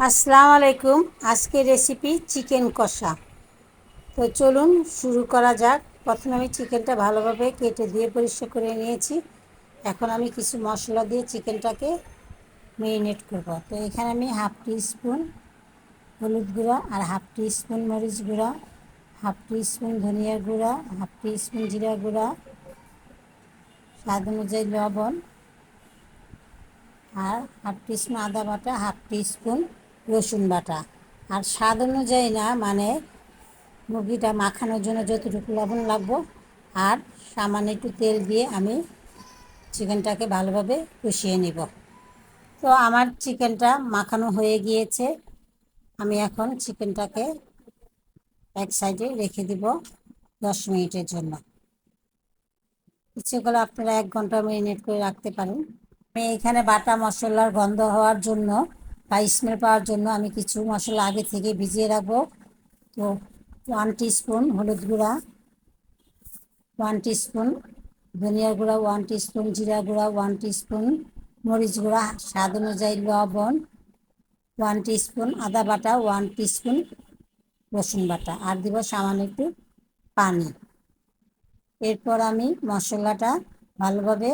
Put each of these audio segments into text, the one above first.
আসসালামু আলাইকুম। আজকের রেসিপি চিকেন কষা। তো চলুন শুরু করা যাক। প্রথমে আমি চিকেনটা ভালোভাবে কেটে ধুয়ে পরিষ্কার করে নিয়েছি। এখন আমি কিছু মশলা দিয়ে চিকেনটাকে মেরিনেট করব। তো এখানে আমি হাফ টি স্পুন হলুদ গুঁড়া আর হাফ টি স্পুন মরিচ গুঁড়া, হাফ টি স্পুন ধনিয়ার গুঁড়া, হাফ টি স্পুন জিরা গুঁড়া, স্বাদ অনুযায়ী লবণ আর হাফ টি স্পুন আদা বাটা, হাফ টি স্পুন রসুন বাটা। আর স্বাদ অনুযায়ী না, মানে মুরগিটা মাখানোর জন্য যতটুকু লবণ লাগবো। আর সামান্য একটু তেল দিয়ে আমি চিকেনটাকে ভালোভাবে কষিয়ে নিব। তো আমার চিকেনটা মাখানো হয়ে গিয়েছে। আমি এখন চিকেনটাকে এক সাইডে রেখে দিব 10 মিনিটের জন্য। ইচ্ছে করলে আপনারা 1 ঘন্টা ম্যারিনেট করে রাখতে পারেন। আমি এখানে বাটা মশলার গন্ধ হওয়ার জন্য বা স্মেল পাওয়ার জন্য আমি কিছু মশলা আগে থেকে ভিজিয়ে রাখবো। তো 1 টিস্পুন হলুদ গুঁড়া, 1 টিস্পুন ধনিয়ার গুঁড়া, 1 টিস্পুন জিরা গুঁড়া, 1 টিস্পুন মরিচ গুঁড়া, স্বাদ অনুযায়ী লবণ, 1 টিস্পুন আদা বাটা, 1 টিস্পুন রসুন বাটা, আর দিব সামান্য একটু পানি। এরপর আমি মশলাটা ভালোভাবে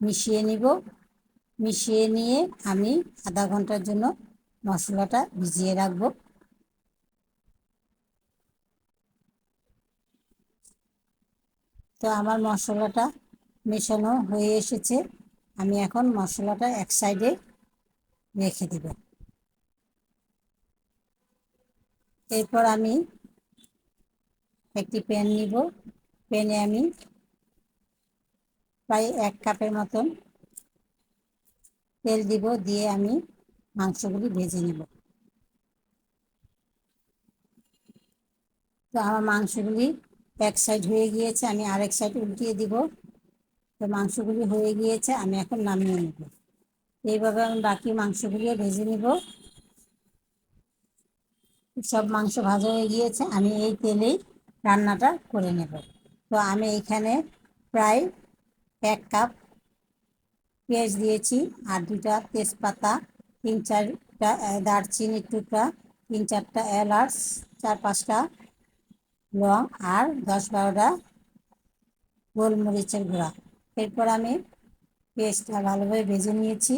মিশিয়ে নিব। মিশিয়ে নিয়ে আমি আধা ঘন্টার জন্য মশলাটা ভিজিয়ে রাখবো। তো আমার মশলাটা মেশানো হয়ে এসেছে। আমি এখন মশলাটা এক সাইডে রেখে দেব। এরপর আমি একটি প্যান নিব। প্যানে আমি প্রায় 1 কাপের মতন তেল দিব, দিয়ে আমি মাংসগুলি ভেজে নেব। তো আমার মাংসগুলি এক সাইড হয়ে গিয়েছে, আমি আরেক সাইড উল্টিয়ে দিব। তো মাংসগুলি হয়ে গিয়েছে, আমি এখন নামিয়ে নেব। এইভাবে আমি বাকি মাংসগুলিও ভেজে নেব। সব মাংস ভাজা হয়ে গিয়েছে, আমি এই তেলেই রান্নাটা করে নেব। তো আমি এখানে প্রায় 1 কাপ পেঁয়াজ দিয়েছি, আর 2টা তেজপাতা, 3-4টা দারচিনির টুকরা, 3-4টা এলাচ, 4-5টা লং, আর 10-12টা গোলমরিচের গুঁড়া। এরপর আমি পেঁয়াজটা ভালোভাবে ভেজে নিয়েছি।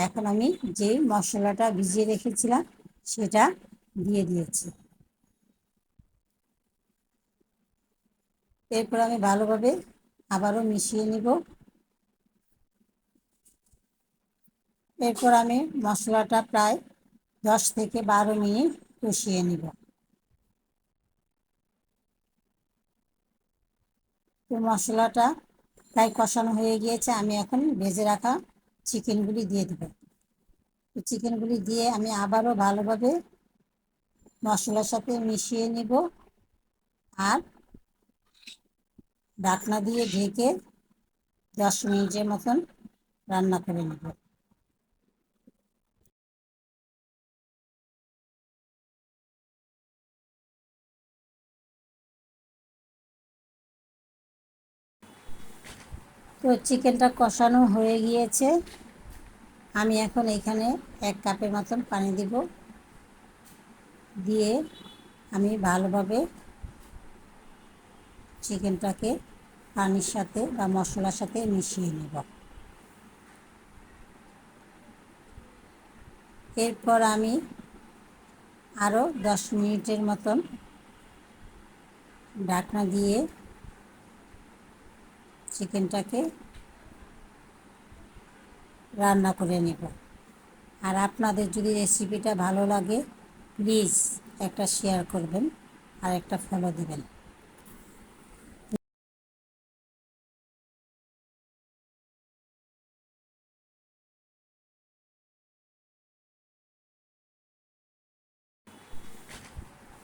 এখন আমি যেই মশলাটা ভিজিয়ে রেখেছিলাম সেটা দিয়ে দিয়েছি। এরপর আমি ভালোভাবে আবারও মিশিয়ে নিব। এরপর আমি মশলাটা প্রায় 10 থেকে 12 মিনিট কষিয়ে নিব। তো মশলাটা প্রায় কষানো হয়ে গিয়েছে, আমি এখন ভেজে রাখা চিকেনগুলি দিয়ে দেব। তো চিকেনগুলি দিয়ে আমি আবারও ভালোভাবে মশলার সাথে মিশিয়ে নিব আর ঢাকনা দিয়ে ঢেকে 10 মিনিটের মতন রান্না করে নেব। তো চিকেনটা কষানো হয়ে গিয়েছে। আমি এখন এখানে 1 কাপের মতন পানি দিব, দিয়ে আমি ভালোভাবে চিকেনটাকে পানির সাথে বা মশলার সাথে মিশিয়ে নেব। এরপর আমি আরও 10 মিনিটের মতন ঢাকনা দিয়ে চিকেনটাকে রান্না করে নেব। আর আপনাদের যদি রেসিপিটা ভালো লাগে প্লিজ একটা শেয়ার করবেন আর একটা ফলো দেবেন।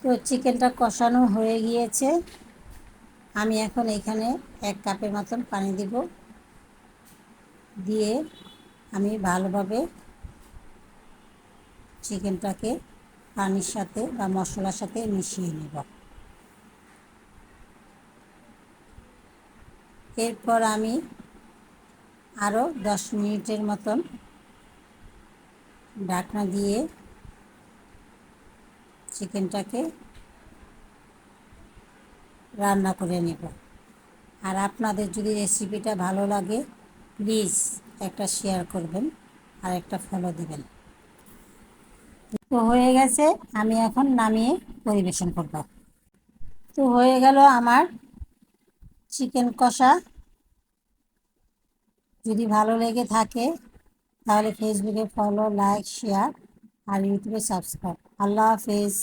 তো চিকেনটা কষানো হয়ে গিয়েছে। আমি এখন এখানে 1 কাপের মতন পানি দিব, দিয়ে আমি ভালোভাবে চিকেনটাকে পানির সাথে বা মশলার সাথে মিশিয়ে নেব। এরপর আমি আরও 10 মিনিটের মতন ঢাকনা দিয়ে চিকেনটাকে রান্না করে নেব। আর আপনাদের যদি রেসিপিটা ভালো লাগে প্লিজ একটা শেয়ার করবেন আর একটা ফলো দিবেন। তো হয়ে গেছে, আমি এখন নামিয়ে পরিবেশন করব। তো হয়ে গেল আমার চিকেন কষা। যদি ভালো লেগে থাকে তাহলে ফেসবুকে ফলো, লাইক, শেয়ার আর ইউটিউবে সাবস্ক্রাইব। আল্লাহ হাফেজ।